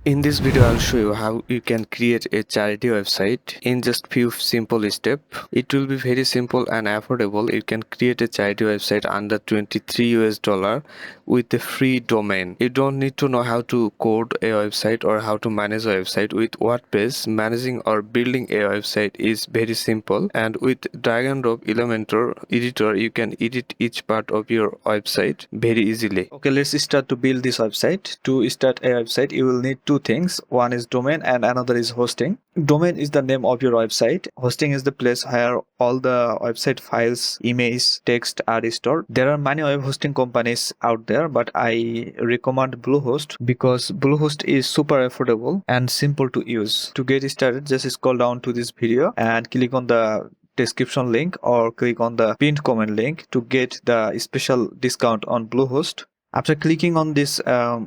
In this video, I'll show you how you can create a charity website in just few simple steps. It will be very simple and affordable. You can create a charity website under $23 with a free domain. You don't need to know how to code a website or how to manage a website. With WordPress, managing or building a website is very simple, and with drag and drop Elementor editor, you can edit each part of your website very easily. Okay, let's start to build this website. To start a website, you will need two things. One is domain and another is hosting. Domain is the name of your website. Hosting is the place where all the website files, image, text are stored. There are many web hosting companies out there, but I recommend Bluehost because Bluehost is super affordable and simple to use. To get started, just scroll down to this video and click on the description link or click on the pinned comment link to get the special discount on Bluehost. After clicking on this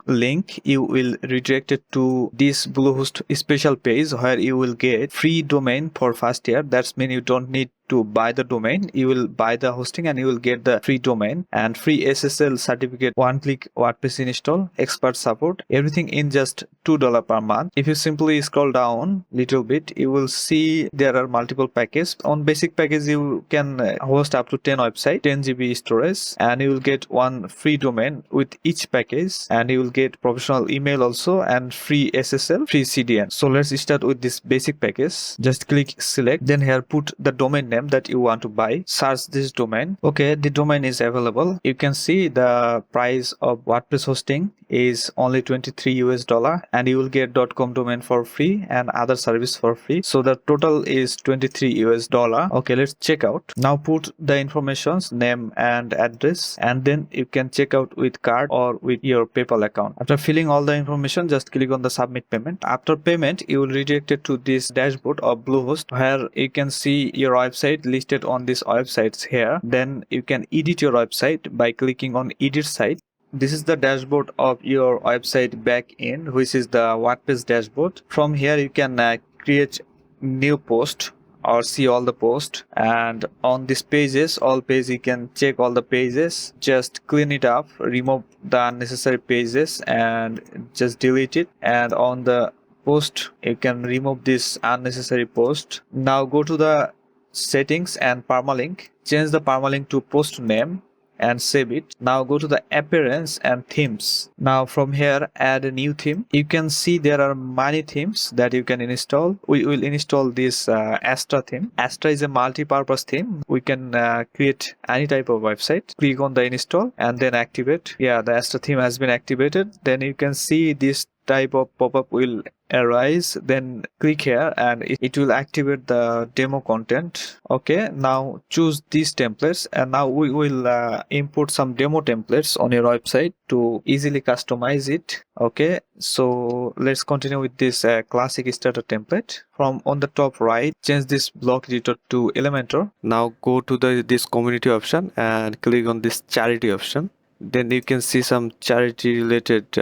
link, you will redirect it to this Bluehost special page where you will get free domain for first year. That's mean you don't need to buy the domain. You will buy the hosting and you will get the free domain and free SSL certificate, one-click WordPress install, expert support, everything in just $2 per month. If you simply scroll down little bit, you will see there are multiple packages. On basic package, you can host up to 10 websites, 10 GB storage, and you will get one free domain with each package, and you will get professional email also and free SSL, free CDN. So let's start with this basic package. Just click select, then here put the domain name that you want to buy, search this domain. Okay, the domain is available. You can see the price of WordPress hosting is only $23 and you will get .com domain for free and other service for free, so the total is $23. Okay, let's check out. Now put the informations, name and address, and then you can check out with card or with your PayPal account. After filling all the information, just click on the submit payment. After payment, you will redirect it to this dashboard of Bluehost where you can see your website listed on these websites here. Then you can edit your website by clicking on edit site. This is the dashboard of your website back end, which is the WordPress dashboard. From here you can create new post or see all the posts, and on these pages, all pages, you can check all the pages, just clean it up, remove the unnecessary pages and just delete it. And on the post, you can remove this unnecessary post. Now go to the settings and permalink, change the permalink to post name and save it. Now go to the appearance and themes. Now from here, add a new theme. You can see there are many themes that you can install. We will install this Astra theme. Astra is a multi-purpose theme. We can create any type of website. Click on the install and then activate. Yeah, the Astra theme has been activated. Then you can see this type of pop-up will arise. Then click here and it will activate the demo content. Okay, now choose these templates, and now we will import some demo templates on your website to easily customize it. Okay, so let's continue with this classic starter template. From on the top right, change this block editor to Elementor. Now go to this community option and click on this charity option. Then you can see some charity related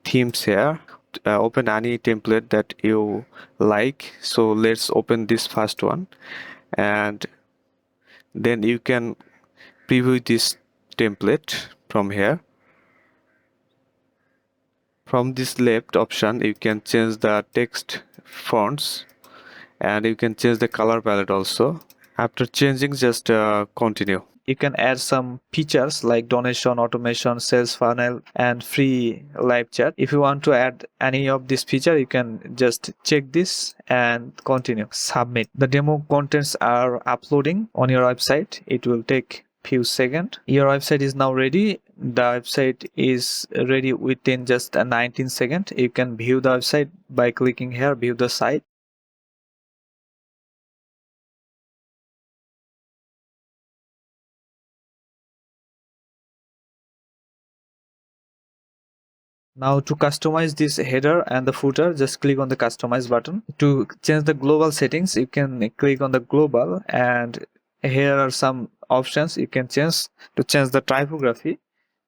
themes here. Open any template that you like. So let's open this first one, and then you can preview this template from here. From this left option, you can change the text fonts and you can change the color palette also. After changing, just continue. You can add some features like donation, automation, sales funnel, and free live chat. If you want to add any of this feature, you can just check this and continue. Submit. The demo contents are uploading on your website. It will take few seconds. Your website is now ready. The website is ready within just 19 seconds. You can view the website by clicking here, view the site. Now to customize this header and the footer, just click on the customize button. To change the global settings, you can click on the global, and here are some options you can change. To change the typography,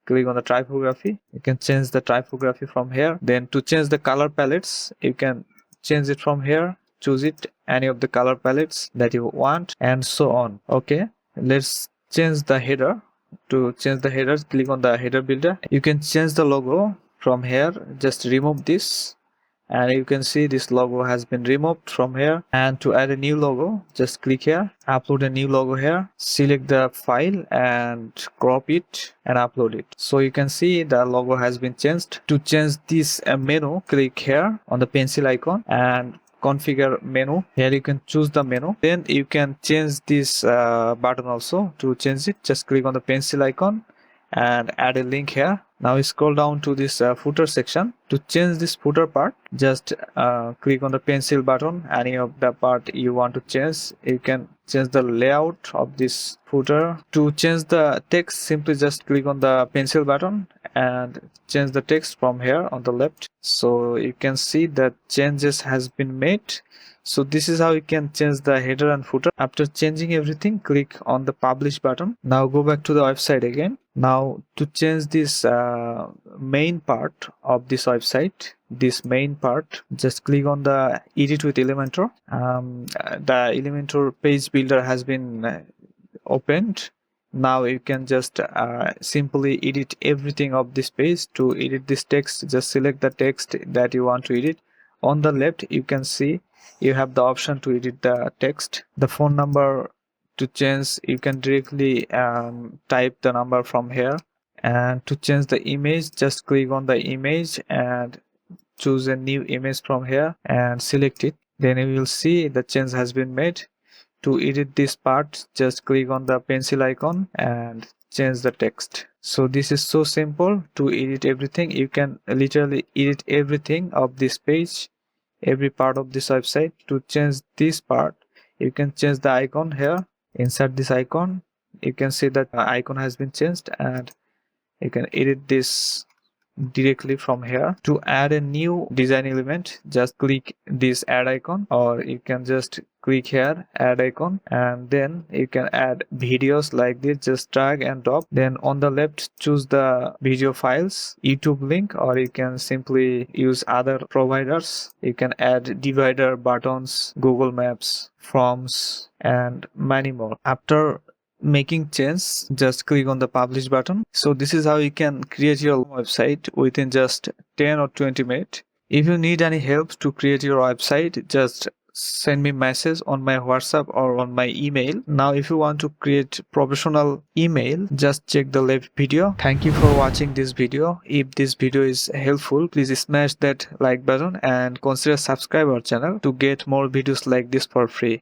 click on the typography. You can change the typography from here. Then to change the color palettes, you can change it from here. Choose it, any of the color palettes that you want, and so on. Okay, let's change the header. To change the headers, click on the header builder. You can change the logo from here, just remove this, and you can see this logo has been removed from here. And to add a new logo, just click here, upload a new logo here, select the file and crop it and upload it. So you can see the logo has been changed. To change this menu, click here on the pencil icon and configure menu. Here you can choose the menu, then you can change this button also. To change it, just click on the pencil icon and add a link here. Now scroll down to this footer section. To change this footer part, just click on the pencil button, any of the part you want to change. You can change the layout of this footer. To change the text, simply just click on the pencil button and change the text from here on the left. So you can see that changes has been made. So this is how you can change the header and footer. After changing everything, click on the publish button. Now go back to the website again. Now to change this main part of this website, just click on the edit with Elementor. The Elementor page builder has been opened. Now you can just simply edit everything of this page. To edit this text, just select the text that you want to edit. On the left, you can see you have the option to edit the text. The phone number to change, you can directly type the number from here. And to change the image, just click on the image and choose a new image from here and select it. Then you will see the change has been made. To edit this part, just click on the pencil icon and change the text. So this is so simple to edit everything. You can literally edit everything of this page, every part of this website. To change this part, you can change the icon here, insert this icon. You can see that icon has been changed, and you can edit this directly from here. To add a new design element, just click this add icon, or you can just click here add icon, and then you can add videos like this. Just drag and drop. Then on the left, choose the video files, YouTube link, or you can simply use other providers. You can add divider, buttons, Google Maps, forms, and many more. After making change, just click on the publish button. So this is how you can create your website within just 10 or 20 minutes. If you need any help to create your website, just send me message on my WhatsApp or on my email. Now if you want to create professional email, just check the left video. Thank you for watching this video. If this video is helpful, please smash that like button and consider subscribe our channel to get more videos like this for free.